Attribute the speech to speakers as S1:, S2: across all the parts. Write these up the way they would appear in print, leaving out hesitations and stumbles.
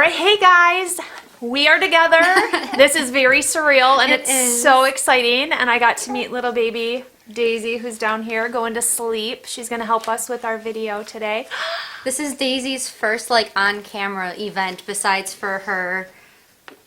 S1: right, hey guys, we are together. This is very surreal and it's so exciting. And I got to meet little baby Daisy, who's down here going to sleep. She's going to help us with our video today.
S2: This is Daisy's first on-camera event besides for her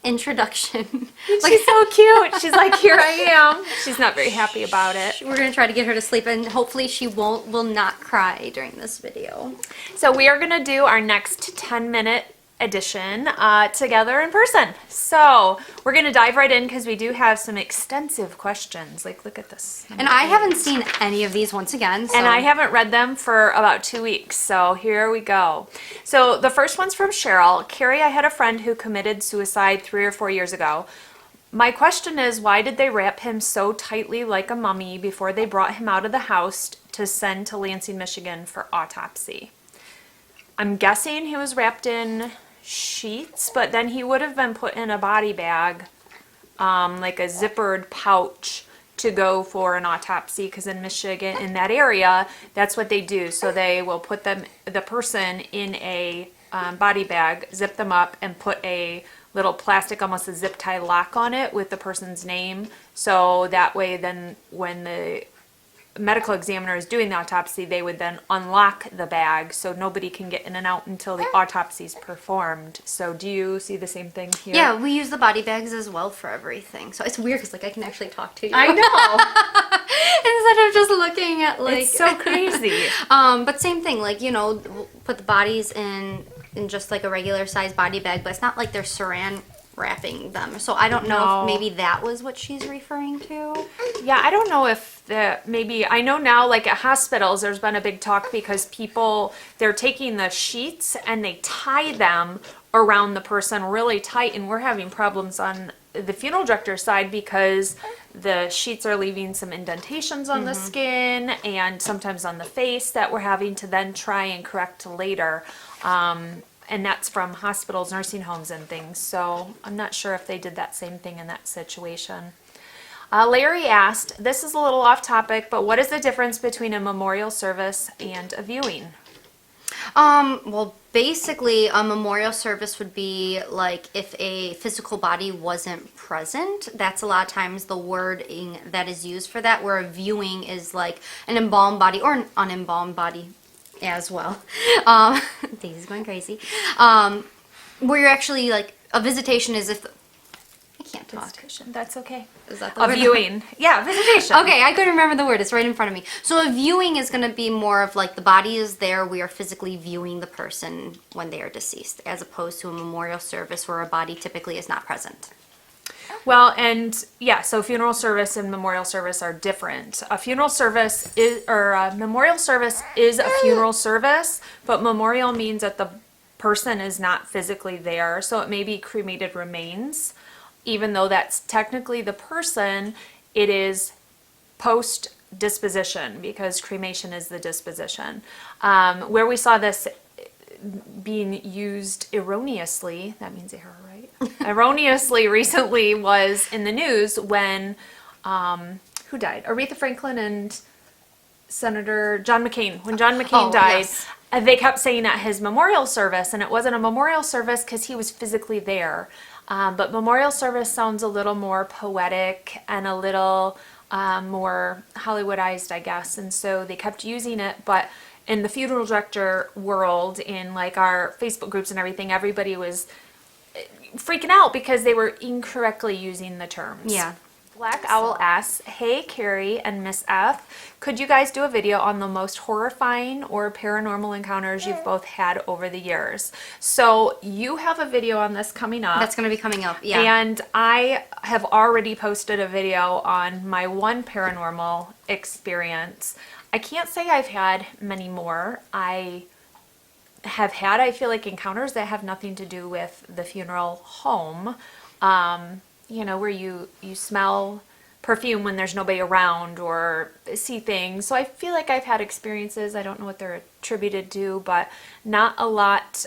S2: introduction.
S1: She's so cute. She's like, here I am. She's not very happy about it.
S2: We're going to try to get her to sleep and hopefully she will not cry during this video.
S1: So we are going to do our next 10-minute edition together in person. So we're going to dive right in because we do have some extensive questions. Like, look at this.
S2: And I haven't seen any of these once again. So.
S1: And I haven't read them for about 2 weeks. So here we go. So the first one's from Cheryl. Kari, I had a friend who committed suicide 3 or 4 years ago. My question is, why did they wrap him so tightly like a mummy before they brought him out of the house to send to Lansing, Michigan for autopsy? I'm guessing he was wrapped in sheets, but then he would have been put in a body bag, like a zippered pouch to go for an autopsy, because in Michigan, in that area, that's what they do. So they will put the person in a body bag, zip them up, and put a little plastic, almost a zip tie lock on it with the person's name. So that way then when the medical examiner is doing the autopsy, they would then unlock the bag so nobody can get in and out until the autopsy is performed. So do you see the same thing here?
S2: Yeah, we use the body bags as well for everything. So it's weird because I can actually talk to you.
S1: I know.
S2: Instead of just looking at
S1: it's so crazy.
S2: But same thing, we'll put the bodies in just like a regular size body bag, but it's not like they're saran wrapping them. So I don't know if maybe that was what she's referring to.
S1: Yeah, I don't know if maybe, I know now like at hospitals there's been a big talk because they're taking the sheets and they tie them around the person really tight, and we're having problems on the funeral director side because the sheets are leaving some indentations on the skin and sometimes on the face that we're having to then try and correct later. And that's from hospitals, nursing homes, and things. So I'm not sure if they did that same thing in that situation. Larry asked, this is a little off topic, but what is the difference between a memorial service and a viewing?
S2: Well, basically, a memorial service would be like if a physical body wasn't present. That's a lot of times the wording that is used for that, where a viewing is like an embalmed body or an unembalmed body as well. Daisy's going crazy. Where you're actually like, a visitation is if I can't talk.
S1: Visitation, that's okay.
S2: Is that the
S1: a
S2: word?
S1: viewing? Yeah, visitation.
S2: Okay, I couldn't remember the word. It's right in front of me. So a viewing is going to be more of like the body is there. We are physically viewing the person when they are deceased, as opposed to a memorial service where a body typically is not present.
S1: Well, and yeah, so funeral service and memorial service are different. A funeral service a memorial service is a funeral service, but memorial means that the person is not physically there. So it may be cremated remains, even though that's technically the person, it is post disposition because cremation is the disposition. Where we saw this being used erroneously, that means error, right? Erroneously recently was in the news when, who died? Aretha Franklin and Senator John McCain. When John McCain died,
S2: yes.
S1: They kept saying at his memorial service, and it wasn't a memorial service because he was physically there. But memorial service sounds a little more poetic and a little more Hollywoodized, I guess. And so they kept using it, but in the funeral director world, in like our Facebook groups and everything, everybody was freaking out because they were incorrectly using the terms.
S2: Yeah.
S1: Black Owl asks, hey Kari and Miss F, could you guys do a video on the most horrifying or paranormal encounters you've both had over the years? So you have a video on this coming up.
S2: That's going to be coming up, yeah.
S1: And I have already posted a video on my one paranormal experience. I can't say I've had many more. I have had, I feel like, encounters that have nothing to do with the funeral home. You know, where you smell perfume when there's nobody around or see things. So I feel like I've had experiences. I don't know what they're attributed to, but not a lot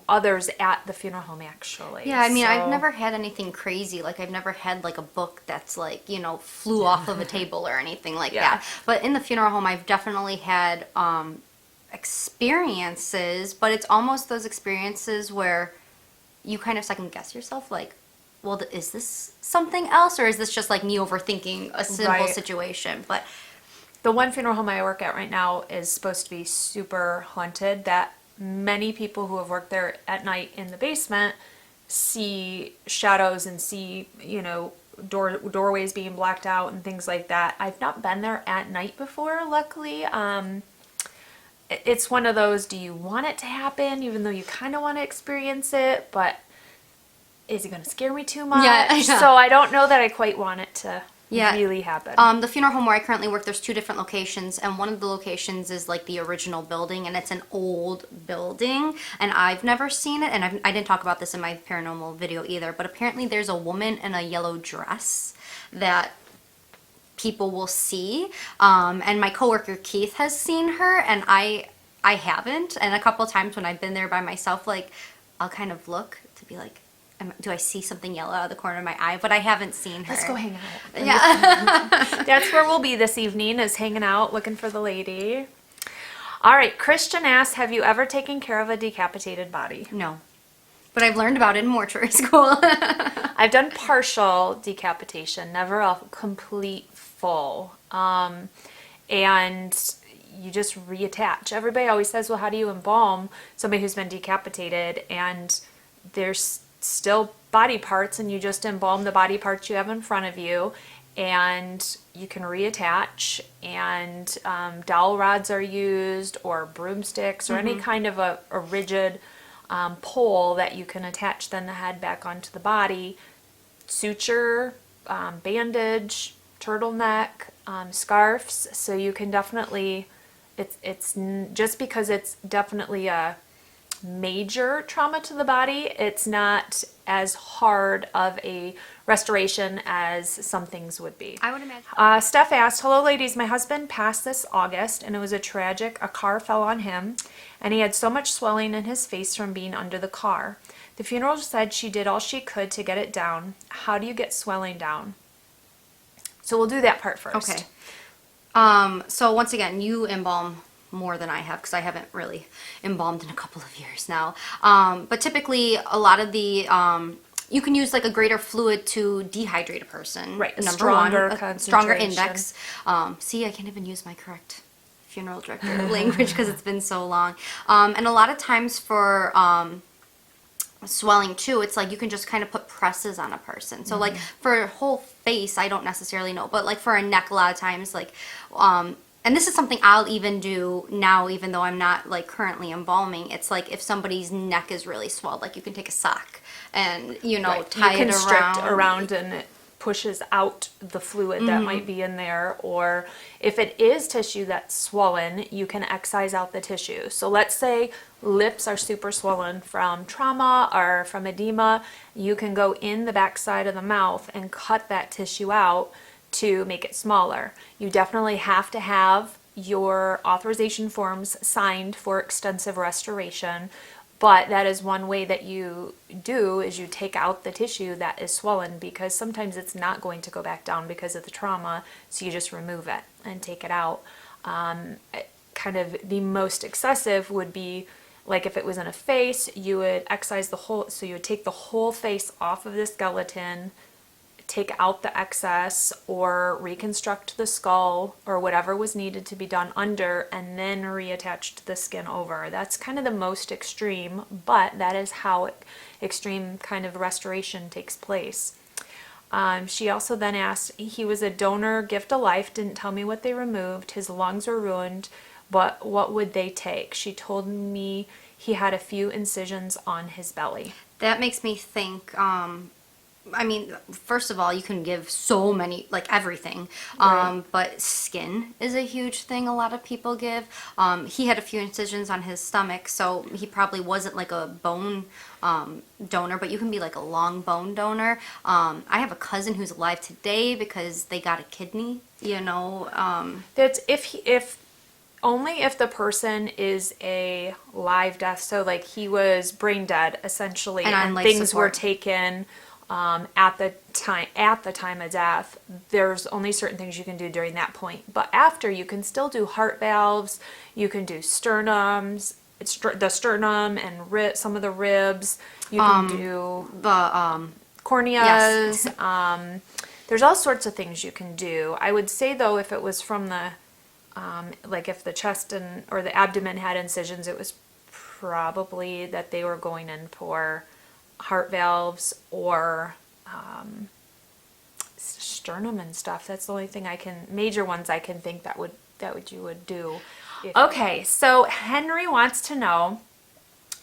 S1: others at the funeral home, actually.
S2: Yeah, I mean, I've never had anything crazy. Like, I've never had, like, a book that's, like, you know, flew off of a table or anything like that. But in the funeral home, I've definitely had experiences, but it's almost those experiences where you kind of second guess yourself, like, well, is this something else, or is this just like me overthinking a simple
S1: Right.
S2: situation? But
S1: The one funeral home I work at right now is supposed to be super haunted, that many people who have worked there at night in the basement see shadows and see, doorways being blacked out and things like that. I've not been there at night before, luckily. It's one of those, do you want it to happen even though you kind of want to experience it, but is it going to scare me too much?
S2: Yeah.
S1: So I don't know that I quite want it to really happen.
S2: The funeral home where I currently work, there's 2 different locations, and one of the locations is like the original building, and it's an old building, and I've never seen it, and I didn't talk about this in my paranormal video either, but apparently there's a woman in a yellow dress that people will see, and my coworker Keith has seen her, and I haven't, and a couple of times when I've been there by myself, like, I'll kind of look to be like, do I see something yellow out of the corner of my eye? But I haven't seen her.
S1: Let's go hang out.
S2: Yeah.
S1: That's where we'll be this evening, is hanging out, looking for the lady. All right, Christian asks, have you ever taken care of a decapitated body?
S2: No. But I've learned about it in mortuary school.
S1: I've done partial decapitation, never a complete full. And you just reattach. Everybody always says, well, how do you embalm somebody who's been decapitated? And there's still body parts, and you just embalm the body parts you have in front of you, and you can reattach, and dowel rods are used, or broomsticks, or any kind of a rigid pole that you can attach then the head back onto the body. Suture, bandage, turtleneck, scarves. So you can definitely, it's just because it's definitely a major trauma to the body, it's not as hard of a restoration as some things would be.
S2: I would imagine.
S1: Steph asked, hello ladies, my husband passed this August and it was a car fell on him and he had so much swelling in his face from being under the car. The funeral said she did all she could to get it down. How do you get swelling down? So we'll do that part first.
S2: Okay. So once again, you embalm more than I have, because I haven't really embalmed in a couple of years now. But typically, a lot of the you can use like a greater fluid to dehydrate a person.
S1: Right.
S2: Number one, a stronger
S1: concentration.
S2: index. See, I can't even use my correct funeral director language because it's been so long. And a lot of times for swelling too, it's like you can just kind of put presses on a person. So like for a whole face, I don't necessarily know, but like for a neck, a lot of times, like and this is something I'll even do now, even though I'm not like currently embalming. It's like if somebody's neck is really swelled, like you can take a sock and tie
S1: you
S2: it
S1: constrict
S2: around.
S1: and it pushes out the fluid that might be in there. Or if it is tissue that's swollen, you can excise out the tissue. So let's say lips are super swollen from trauma or from edema, you can go in the back side of the mouth and cut that tissue out to make it smaller. You definitely have to have your authorization forms signed for extensive restoration, but that is one way that you do, is you take out the tissue that is swollen, because sometimes it's not going to go back down because of the trauma, so you just remove it and take it out. Kind of the most excessive would be like if it was in a face, you would excise the whole, so you would take the whole face off of the skeleton, take out the excess, or reconstruct the skull or whatever was needed to be done under, and then reattach the skin over. That's kind of the most extreme, but that is how extreme kind of restoration takes place. She also then asked, he was a donor, gift of life, didn't tell me what they removed. His lungs were ruined, but what would they take? She told me he had a few incisions on his belly.
S2: That makes me think, I mean, first of all, you can give so many, like everything,
S1: Right.
S2: but skin is a huge thing a lot of people give. He had a few incisions on his stomach, so he probably wasn't like a bone donor, but you can be like a long bone donor. I have a cousin who's alive today because they got a kidney,
S1: That's if only if the person is a live death, so like he was brain dead essentially,
S2: And on
S1: and
S2: life
S1: things
S2: support.
S1: were taken at the time of death. There's only certain things you can do during that point, but after, you can still do heart valves, you can do sternums, the sternum and some of the ribs. You can do
S2: The
S1: corneas.
S2: yes.
S1: There's all sorts of things you can do. I would say though, if it was from the like if the chest or the abdomen had incisions, it was probably that they were going in for heart valves or sternum and stuff. That's the only thing major ones I can think that you would do. Okay, so Henry wants to know,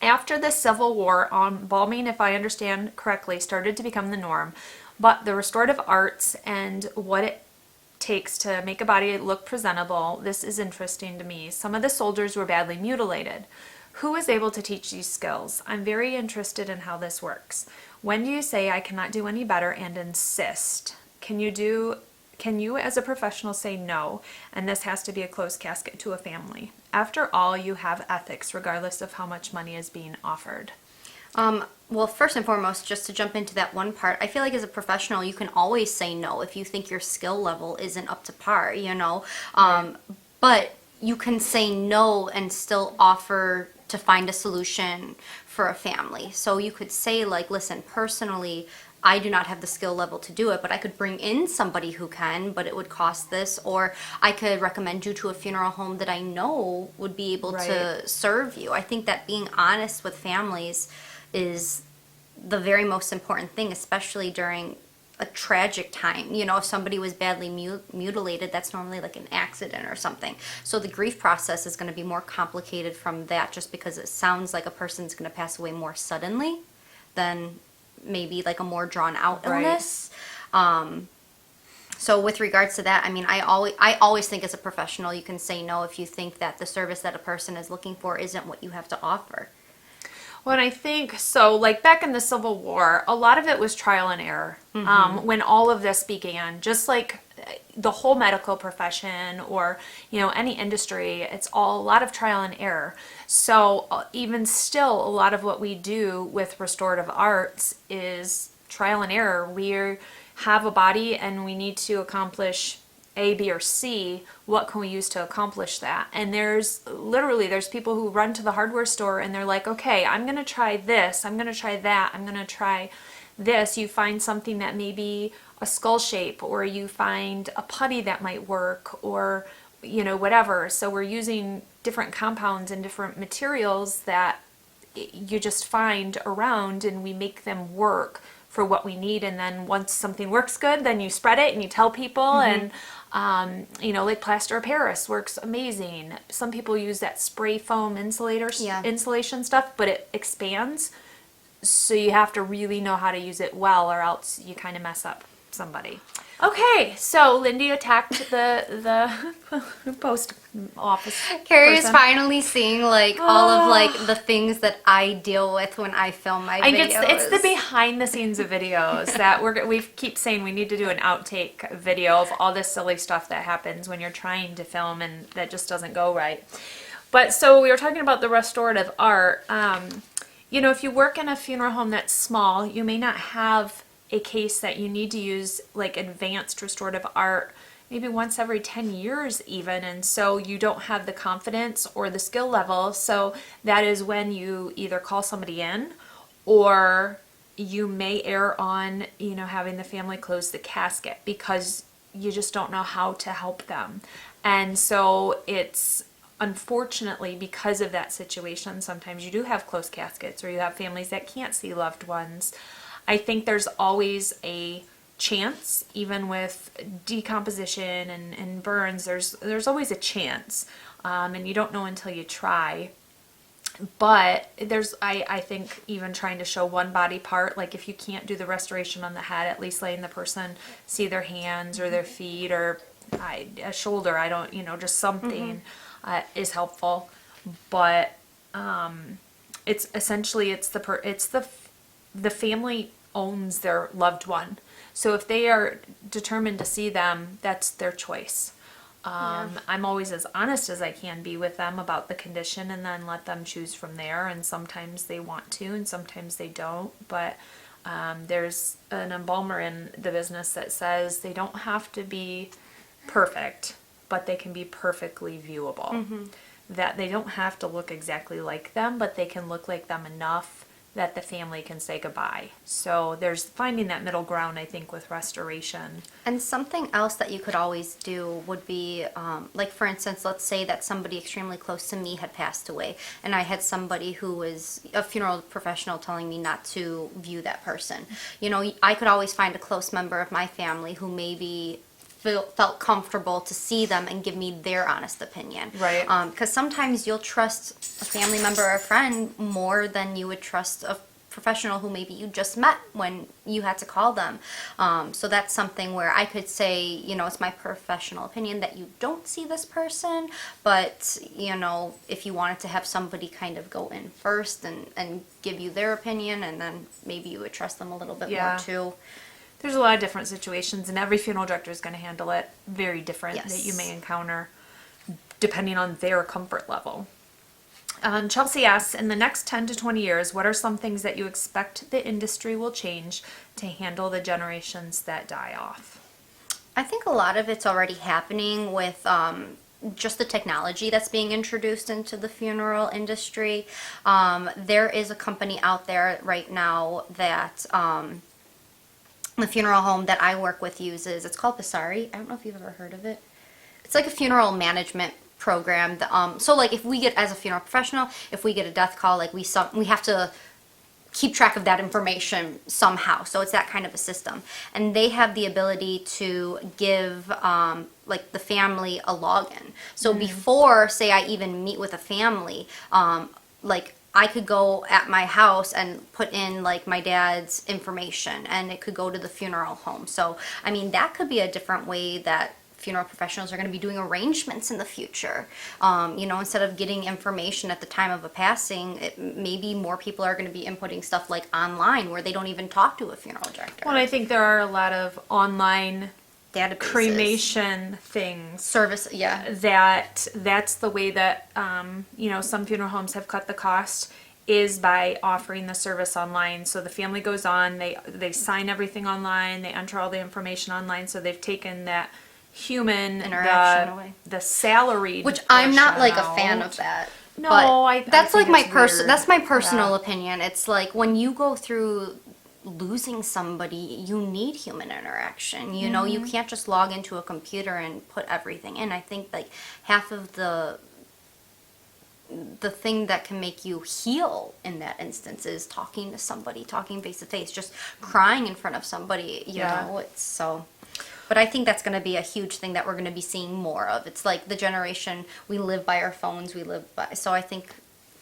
S1: after the Civil War, embalming, if I understand correctly, started to become the norm, but the restorative arts and what it takes to make a body look presentable, this is interesting to me. Some of the soldiers were badly mutilated. Who was able to teach these skills? I'm very interested in how this works. When do you say I cannot do any better and insist? Can you as a professional say no, and this has to be a closed casket to a family? After all, you have ethics regardless of how much money is being offered.
S2: Well, first and foremost, just to jump into that one part, I feel like as a professional, you can always say no if you think your skill level isn't up to par, you know. But you can say no and still offer to find a solution for a family. So you could say, like, listen, personally, I do not have the skill level to do it, but I could bring in somebody who can, but it would cost this, or I could recommend you to a funeral home that I know would be able to serve you. I think that being honest with families is the very most important thing, especially during a tragic time. You know, if somebody was badly mutilated, that's normally like an accident or something. So the grief process is going to be more complicated from that, just because it sounds like a person's going to pass away more suddenly than maybe like a more drawn out illness. So with regards to that, I mean, I always think as a professional, you can say no if you think that the service that a person is looking for isn't what you have to offer.
S1: Well, and I think so, like back in the Civil War, a lot of it was trial and error. When all of this began, just like the whole medical profession or, you know, any industry, it's all a lot of trial and error. So even still, a lot of what we do with restorative arts is trial and error. We have a body and we need to accomplish A, B, or C. What can we use to accomplish that? And there's people who run to the hardware store and they're like, okay, I'm going to try this, I'm going to try that, I'm going to try this. You find something that may be a skull shape, or you find a putty that might work, or, you know, whatever. So we're using different compounds and different materials that you just find around, and we make them work for what we need. And then once something works good, then you spread it and you tell people. And you know, like plaster of Paris works amazing. Some people use that spray foam insulation stuff, but it expands, so you have to really know how to use it well, or else you kind of mess up somebody. Okay, so Lindy attacked the post office.
S2: Carrie is finally seeing like all of like the things that I deal with when I film my videos.
S1: It's the behind the scenes of videos that we keep saying we need to do an outtake video of all this silly stuff that happens when you're trying to film and that just doesn't go right. But so we were talking about the restorative art. You know, if you work in a funeral home that's small, you may not have a case that you need to use like advanced restorative art maybe once every 10 years even, and so you don't have the confidence or the skill level. So that is when you either call somebody in, or you may err on, you know, having the family close the casket because you just don't know how to help them. And so it's unfortunately, because of that situation, sometimes you do have closed caskets, or you have families that can't see loved ones. I think there's always a chance, even with decomposition and burns, there's always a chance, and you don't know until you try. But I think even trying to show one body part, like if you can't do the restoration on the head, at least letting the person see their hands or their feet or a shoulder, just something is helpful. But it's essentially the family owns their loved one. So if they are determined to see them, that's their choice. I'm always as honest as I can be with them about the condition, and then let them choose from there. And sometimes they want to, and sometimes they don't. But there's an embalmer in the business that says they don't have to be perfect, but they can be perfectly viewable. that they don't have to look exactly like them, but they can look like them enough that the family can say goodbye. So there's finding that middle ground, I think, with restoration.
S2: And something else that you could always do would be, like for instance, let's say that somebody extremely close to me had passed away, and I had somebody who was a funeral professional telling me not to view that person. You know, I could always find a close member of my family who maybe felt comfortable to see them and give me their honest opinion.
S1: Right.
S2: Because sometimes you'll trust a family member or a friend more than you would trust a professional who maybe you just met when you had to call them. So that's something where I could say, you know, it's my professional opinion that you don't see this person, but, you know, if you wanted to have somebody kind of go in first and give you their opinion, and then maybe you would trust them a little bit more too.
S1: There's a lot of different situations, and every funeral director is going to handle it very different
S2: Yes.
S1: that you may encounter depending on their comfort level. Chelsea asks, in the next 10 to 20 years, what are some things that you expect the industry will change to handle the generations that die off?
S2: I think a lot of it's already happening with just the technology that's being introduced into the funeral industry. There is a company out there right now that the funeral home that I work with uses. It's called Passari. I don't know if you've ever heard of it. It's like a funeral management program. So like if we get, as a funeral professional, if we get a death call, like we have to keep track of that information somehow. So it's that kind of a system. And they have the ability to give like the family a login. So before, say, I even meet with a family, like I could go at my house and put in like my dad's information, and it could go to the funeral home. So, I mean, that could be a different way that funeral professionals are going to be doing arrangements in the future. You know, instead of getting information at the time of a passing, maybe more people are going to be inputting stuff like online where they don't even talk to a funeral director.
S1: Well, I think there are a lot of online
S2: Databases.
S1: cremation things.
S2: Service, yeah.
S1: That's the way that, you know, some funeral homes have cut the cost, is by offering the service online. So the family goes on, they sign everything online, they enter all the information online, so they've taken that human
S2: Interaction away.
S1: the salaried,
S2: Which I'm not like a
S1: portion
S2: fan
S1: out.
S2: of that.
S1: No,
S2: But that's
S1: think
S2: like
S1: it's weird.
S2: that's my personal
S1: Yeah.
S2: opinion. It's like when you go through losing somebody, you need human interaction. You know, you can't just log into a computer and put everything in. I think like half of the thing that can make you heal in that instance is talking to somebody, talking face to face, just crying in front of somebody, you know. It's so. But I think that's going to be a huge thing that we're going to be seeing more of. It's like the generation, we live by our phones, we live by. So I think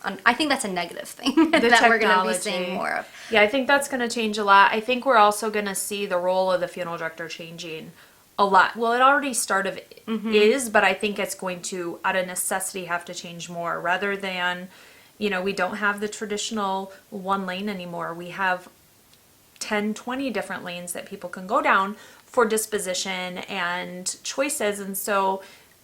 S2: that's a negative thing that we're going to be seeing more of.
S1: Yeah, I think that's going to change a lot. I think we're also going to see the role of the funeral director changing a lot. Well, it already started is, but I think it's going to, out of necessity, have to change more. Rather than, you know, we don't have the traditional one lane anymore. We have 10, 20 different lanes that people can go down for disposition and choices. And so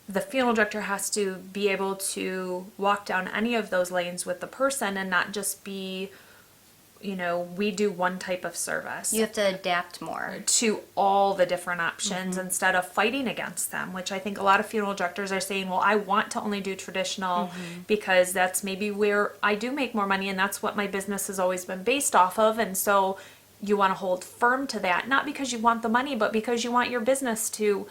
S1: the funeral director has to be able to walk down any of those lanes with the person and not just be, you know, we do one type of service.
S2: You have to adapt more
S1: To all the different options instead of fighting against them, which I think a lot of funeral directors are saying, well, I want to only do traditional because that's maybe where I do make more money and that's what my business has always been based off of. And so you want to hold firm to that, not because you want the money, but because you want your business to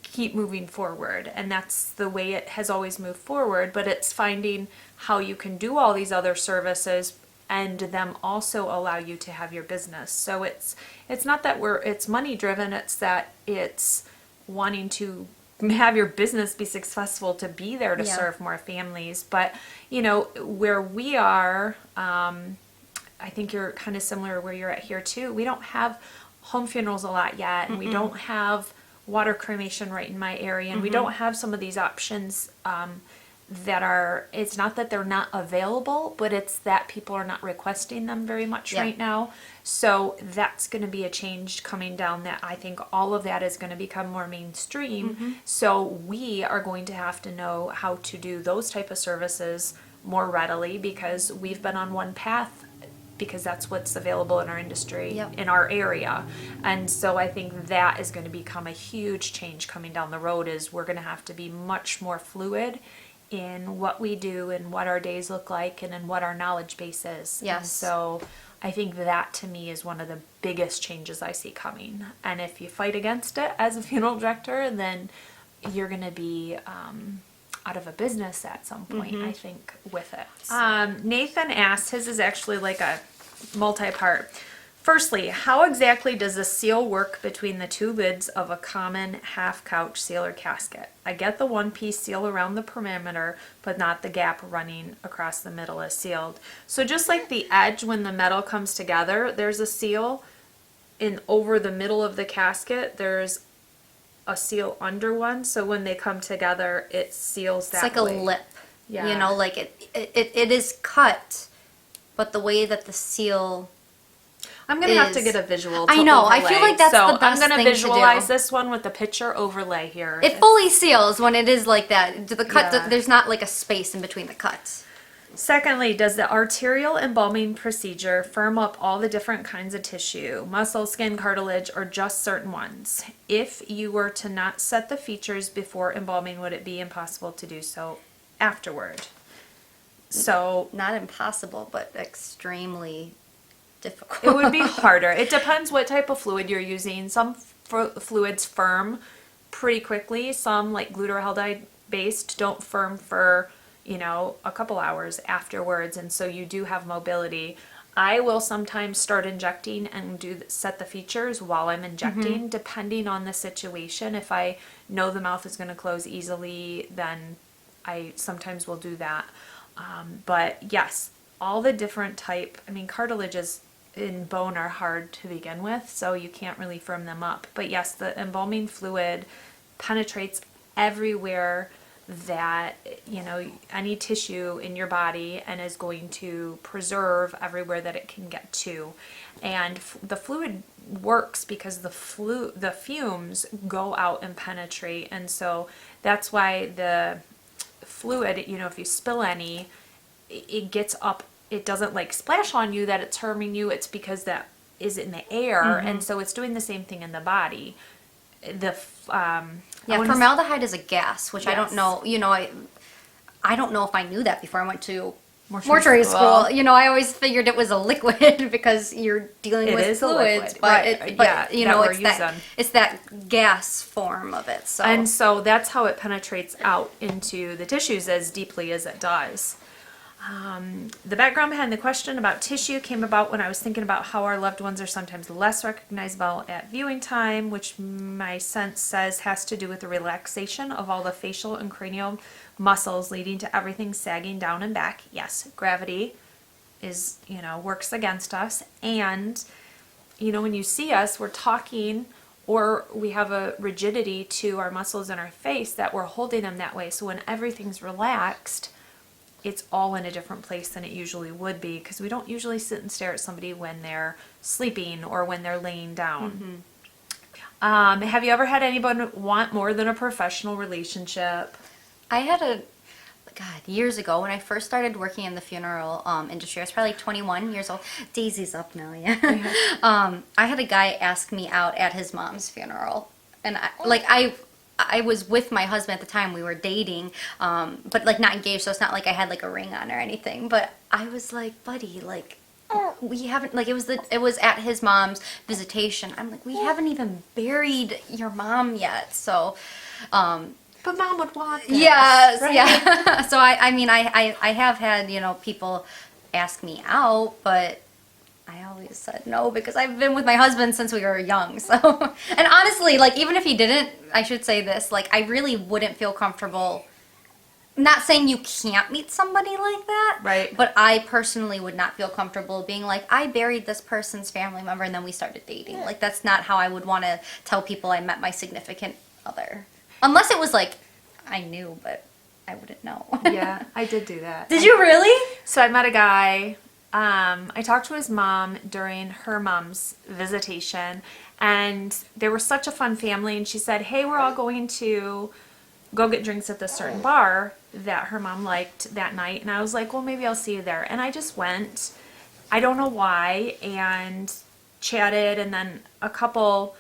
S1: keep moving forward. And that's the way it has always moved forward, but it's finding how you can do all these other services and them also allow you to have your business. So it's not that it's money driven, it's that it's wanting to have your business be successful to be there to serve more families. But, you know, where we are, I think you're kind of similar where you're at here too. We don't have home funerals a lot yet, and we don't have water cremation right in my area, and we don't have some of these options that are, it's not that they're not available, but it's that people are not requesting them very much right now. So that's going to be a change coming down, that I think all of that is going to become more mainstream. So we are going to have to know how to do those type of services more readily, because we've been on one path because that's what's available in our industry, in our area. And so I think that is going to become a huge change coming down the road, is we're going to have to be much more fluid in what we do and what our days look like and in what our knowledge base is.
S2: Yes.
S1: And so I think that to me is one of the biggest changes I see coming. And if you fight against it as a funeral director, then you're going to be out of a business at some point, I think, with it. Nathan asked, his is actually like a multi-part. Firstly, how exactly does the seal work between the two lids of a common half-couch seal or casket? I get the one-piece seal around the perimeter, but not the gap running across the middle is sealed. So just like the edge when the metal comes together, there's a seal. In over the middle of the casket, there's a seal under one. So when they come together, it seals that way.
S2: It's like a lip.
S1: Yeah.
S2: You know, like it is cut, but the way that the seal...
S1: I'm going to have to get a visual to
S2: I know.
S1: overlay.
S2: I feel like that's the best
S1: I'm going
S2: thing
S1: to
S2: to
S1: visualize
S2: do.
S1: this one with the picture overlay here.
S2: It fully seals when it is like that. The cut,
S1: Yeah.
S2: there's not like a space in between the cuts.
S1: Secondly, does the arterial embalming procedure firm up all the different kinds of tissue, muscle, skin, cartilage, or just certain ones? If you were to not set the features before embalming, would it be impossible to do so afterward? So
S2: Not impossible, but extremely difficult.
S1: it would be harder. It depends what type of fluid you're using. Some fluids firm pretty quickly. Some, like glutaraldehyde based, don't firm for, a couple hours afterwards. And so you do have mobility. I will sometimes start injecting and set the features while I'm injecting, depending on the situation. If I know the mouth is going to close easily, then I sometimes will do that. But yes, all the different type, cartilages in bone are hard to begin with, so you can't really firm them up. But yes, the embalming fluid penetrates everywhere that, any tissue in your body, and is going to preserve everywhere that it can get to. And the fluid works because the fumes go out and penetrate. And so that's why the fluid, if you spill any, it gets up. It doesn't like splash on you that it's harming you. It's because that is in the air. And so it's doing the same thing in the body.
S2: Formaldehyde is a gas, which I don't know. I don't know if I knew that before I went to mortuary school. I always figured it was a liquid because you're dealing with fluids, but it's that gas form of it. So.
S1: And so that's how it penetrates out into the tissues as deeply as it does. The background behind the question about tissue came about when I was thinking about how our loved ones are sometimes less recognizable at viewing time, which my sense says has to do with the relaxation of all the facial and cranial muscles, leading to everything sagging down and back. Yes, gravity is, works against us. And, when you see us, we're talking, or we have a rigidity to our muscles in our face that we're holding them that way. So when everything's relaxed, it's all in a different place than it usually would be, because we don't usually sit and stare at somebody when they're sleeping or when they're laying down. Have you ever had anyone want more than a professional relationship?
S2: I had years ago when I first started working in the funeral industry. I was probably 21 years old. Daisy's up now, yeah. I had a guy ask me out at his mom's funeral, and I was with my husband at the time. We were dating, but like not engaged, so it's not like I had like a ring on or anything. But I was like, buddy, like we haven't, like it was at his mom's visitation. I'm like, we haven't even buried your mom yet, so.
S1: But mom would want this,
S2: yes,
S1: right?
S2: yeah. So I have had people ask me out, but I always said no because I've been with my husband since we were young. So, and honestly, like even if he didn't, I should say this, like I really wouldn't feel comfortable. I'm not saying you can't meet somebody like that,
S1: right?
S2: But I personally would not feel comfortable being like, I buried this person's family member and then we started dating. Like that's not how I would want to tell people I met my significant other. Unless it was like, I knew, but I wouldn't know.
S1: Yeah, I did do that.
S2: Did you really?
S1: So I met a guy. I talked to his mom during her mom's visitation, and they were such a fun family. And she said, hey, we're all going to go get drinks at this certain bar that her mom liked that night. And I was like, well, maybe I'll see you there. And I just went. I don't know why, and chatted. And then a couple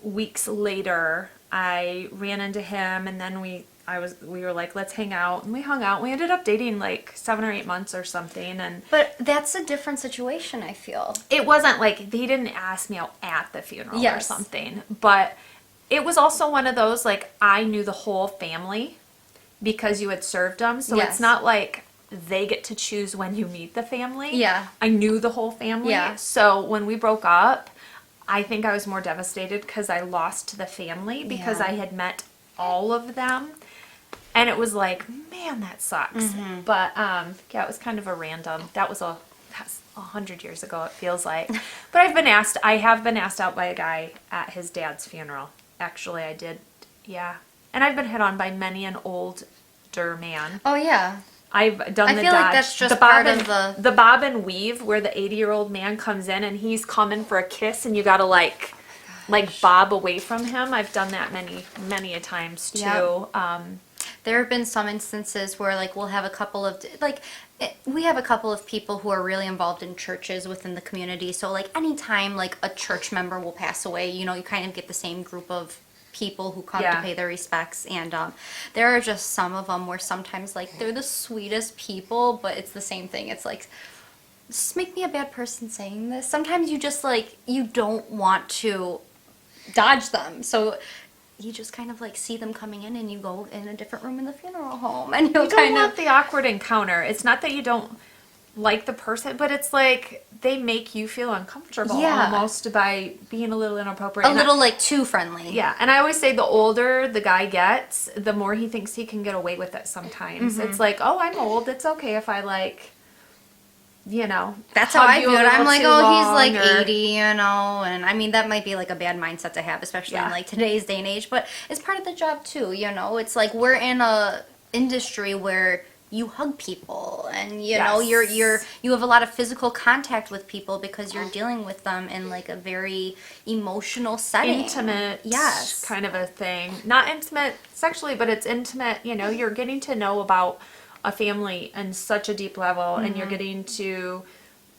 S1: weeks later, I ran into him, and then we we were like, let's hang out, and we hung out. We ended up dating like 7 or 8 months or something, and
S2: But that's a different situation, I feel.
S1: it wasn't like he didn't ask me out at the funeral or
S2: Yes.
S1: something, but it was also one of those, like, I knew the whole family because you had served them, so
S2: Yes.
S1: it's not like they get to choose when you meet the family.
S2: Yeah.
S1: I knew the whole family.
S2: Yeah.
S1: So when we broke up, I think I was more devastated because I lost the family because
S2: Yeah.
S1: I had met all of them. And it was like, man, that sucks.
S2: Mm-hmm.
S1: But yeah, it was kind of a random. That's 100 years ago, it feels like. But I have been asked out by a guy at his dad's funeral. Actually, I did, yeah. And I've been hit on by many an older man.
S2: Oh, yeah.
S1: I've done
S2: I
S1: the
S2: feel like
S1: dodge,
S2: that's just
S1: the bob
S2: part
S1: and,
S2: of
S1: the bob and weave where the 80-year-old man comes in and he's coming for a kiss and you gotta like bob away from him. I've done that many a times too.
S2: Yep. There have been some instances where, like, we'll have a couple of, we have a couple of people who are really involved in churches within the community. So, like, anytime, like, a church member will pass away, you know, you kind of get the same group of people who come
S1: Yeah.
S2: to pay their respects. And there are just some of them where sometimes, like, they're the sweetest people, but it's the same thing. It's like, does this make me a bad person saying this? Sometimes you just, like, you don't want to dodge them. So you just kind of like see them coming in and you go in a different room in the funeral home and you'll
S1: You don't
S2: kind
S1: want
S2: of
S1: the awkward encounter. It's not that you don't like the person, but it's like they make you feel uncomfortable
S2: Yeah.
S1: almost by being a little inappropriate.
S2: a
S1: And
S2: little like too friendly.
S1: yeah, and I always say the older the guy gets, the more he thinks he can get away with it sometimes.
S2: Mm-hmm.
S1: It's like, oh, I'm old. It's okay if I like, you know.
S2: That's how
S1: hug
S2: I
S1: you a
S2: view it. I'm
S1: little
S2: like,
S1: too
S2: oh, he's
S1: long
S2: like
S1: or-
S2: 80, you know, and I mean, that might be like a bad mindset to have, especially
S1: Yeah.
S2: in like today's day and age, but it's part of the job too, you know. It's like we're in a industry where you hug people and you know
S1: Yes.
S2: you have a lot of physical contact with people because you're dealing with them in like a very emotional setting.
S1: Intimate,
S2: Yes.
S1: kind of a thing. Not intimate sexually, but it's intimate. You know, you're getting to know about a family on such a deep level, and you're getting to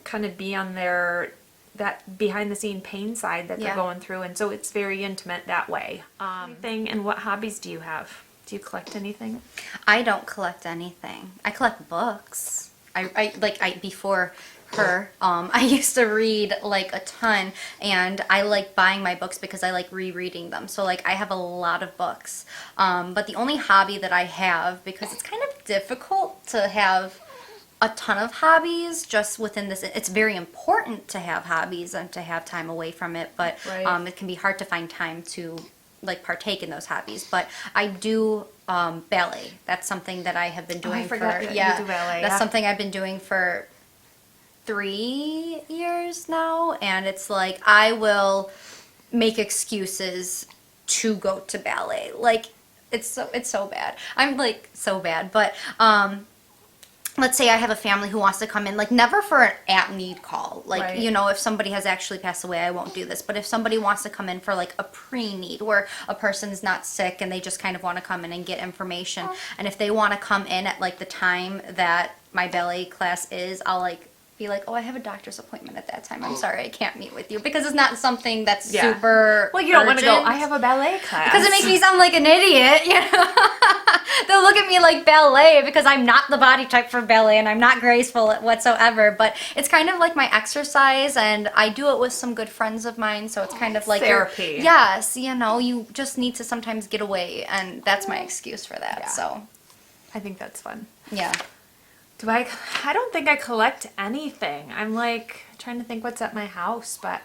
S1: kind of be on that behind the scene pain side that
S2: Yeah.
S1: they're going through, and so it's very intimate that way. Anything, and what hobbies do you have? Do you collect anything?
S2: I don't collect anything. I collect books. I before her, I used to read like a ton, and I like buying my books because I like rereading them. So like I have a lot of books. But the only hobby that I have, because it's kind of difficult to have a ton of hobbies just within this, it's very important to have hobbies and to have time away from it, but
S1: Right.
S2: it can be hard to find time to like partake in those hobbies. But I do ballet. That's something that I have been doing
S1: forgot
S2: for
S1: that you do ballet,
S2: that's
S1: yeah.
S2: something I've been doing for 3 years now, and it's like I will make excuses to go to ballet. Like it's so bad. I'm like so bad, but let's say I have a family who wants to come in, like never for an at-need call. Like,
S1: Right.
S2: you know, if somebody has actually passed away, I won't do this. But if somebody wants to come in for like a pre-need where a person's not sick and they just kind of want to come in and get information. And if they want to come in at like the time that my ballet class is, I'll like be like, oh, I have a doctor's appointment at that time. I'm sorry, I can't meet with you. Because it's not something that's
S1: Yeah.
S2: super
S1: Well, you don't want to go,
S2: urgent.
S1: I have a ballet class.
S2: Because it makes me sound like an idiot, you know? They'll look at me like ballet because I'm not the body type for ballet and I'm not graceful whatsoever. But it's kind of like my exercise, and I do it with some good friends of mine, so it's kind of like
S1: Therapy.
S2: Yes, you know, you just need to sometimes get away, and that's my excuse for that.
S1: Yeah.
S2: So,
S1: I think that's fun.
S2: yeah.
S1: I don't think I collect anything. I'm like trying to think what's at my house, but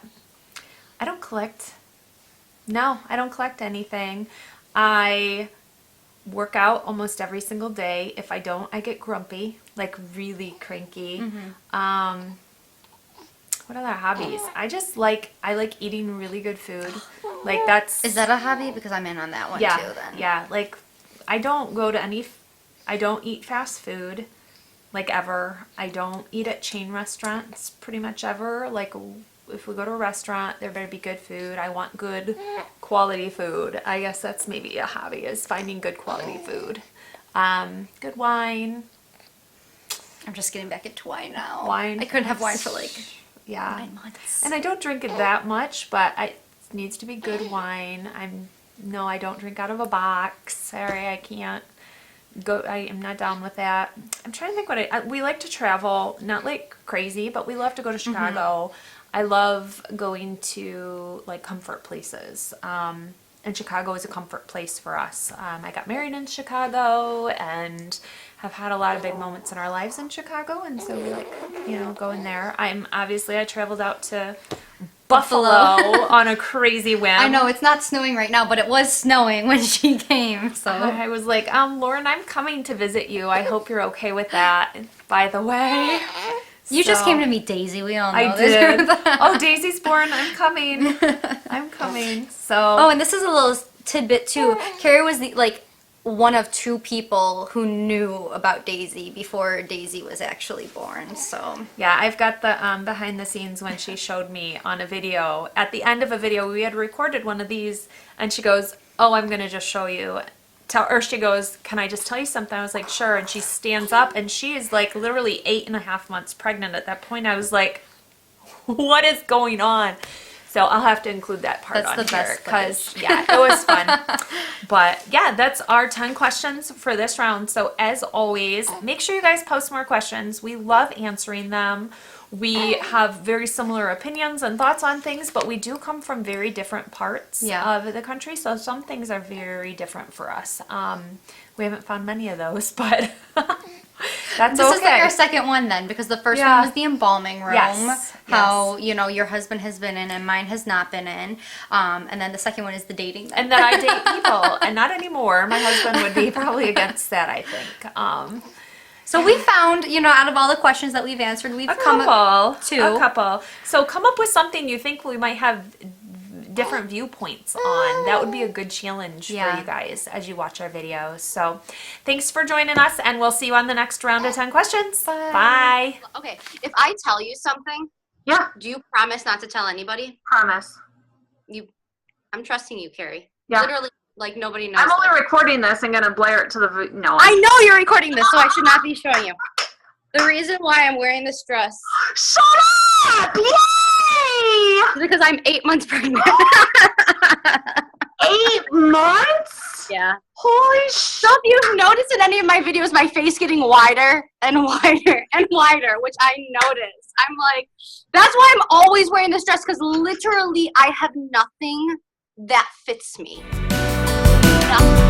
S1: I don't collect. No, I don't collect anything. I work out almost every single day. If I don't, I get grumpy, like really cranky. What other hobbies? I like eating really good food. Like that's
S2: Is that a hobby? Because I'm in on that one
S1: yeah,
S2: too then.
S1: yeah. Like I don't eat fast food. Like ever. I don't eat at chain restaurants pretty much ever. Like if we go to a restaurant, there better be good food. I want good quality food. I guess that's maybe a hobby, is finding good quality food. Good wine.
S2: I'm just getting back into wine now.
S1: Wine.
S2: I couldn't have wine for like
S1: Yeah.
S2: 9 months.
S1: And I don't drink it that much, but it needs to be good wine. I don't drink out of a box. Sorry, I can't. I am not down with that. I'm trying to think we like to travel, not like crazy, but we love to go to Chicago. I love going to like comfort places. And Chicago is a comfort place for us. I got married in Chicago and have had a lot of big moments in our lives in Chicago, and so we like, going there. I traveled out to Buffalo on a crazy whim.
S2: I know it's not snowing right now, but it was snowing when she came. So
S1: I was like, Lauren, I'm coming to visit you. I hope you're okay with that. By the way,
S2: you just came to meet Daisy. We all know
S1: I did. Oh, Daisy's born. I'm coming. I'm coming. So.
S2: Oh, and this is a little tidbit too. Kari was one of 2 people who knew about Daisy before Daisy was actually born. So
S1: yeah, I've got the behind the scenes when she showed me on a video. At the end of a video, we had recorded one of these, and she goes, "Oh, I'm gonna just show you." She goes, "Can I just tell you something?" I was like, "Sure." And she stands up, and she is like literally 8.5 months pregnant at that point. I was like, "What is going on?" So I'll have to include that part on here because, yeah, it was fun. But yeah, that's our 10 questions for this round. So as always, make sure you guys post more questions. We love answering them. We have very similar opinions and thoughts on things, but we do come from very different parts of the country. So some things are very different for us. We haven't found many of those, but... That's
S2: this is like our second one then, because the first one was the embalming room.
S1: Yes.
S2: How, your husband has been in and mine has not been in. And then the second one is the dating.
S1: And then I date people, and not anymore. My husband would be probably against that, I think.
S2: So we found, out of all the questions that we've answered, we've come up to
S1: a couple. So come up with something you think we might have different viewpoints on. That would be a good challenge for you guys as you watch our videos. So thanks for joining us, and we'll see you on the next round of 10 questions. Bye.
S3: Okay, if I tell you something, do you promise not to tell anybody?
S4: Promise.
S3: I'm trusting you, Kari.
S4: Yeah.
S3: Literally, like nobody knows.
S4: I'm only recording this and gonna blare it to the no.
S3: I know you're recording this, so I should not be showing you. The reason why I'm wearing this dress
S4: Shut up! Yay!
S3: is because I'm 8 months pregnant.
S4: 8 months?
S3: Yeah.
S4: Holy
S3: So if you've noticed in any of my videos, my face getting wider and wider and wider, which I noticed. I'm like, that's why I'm always wearing this dress, because literally I have nothing that fits me. Nothing.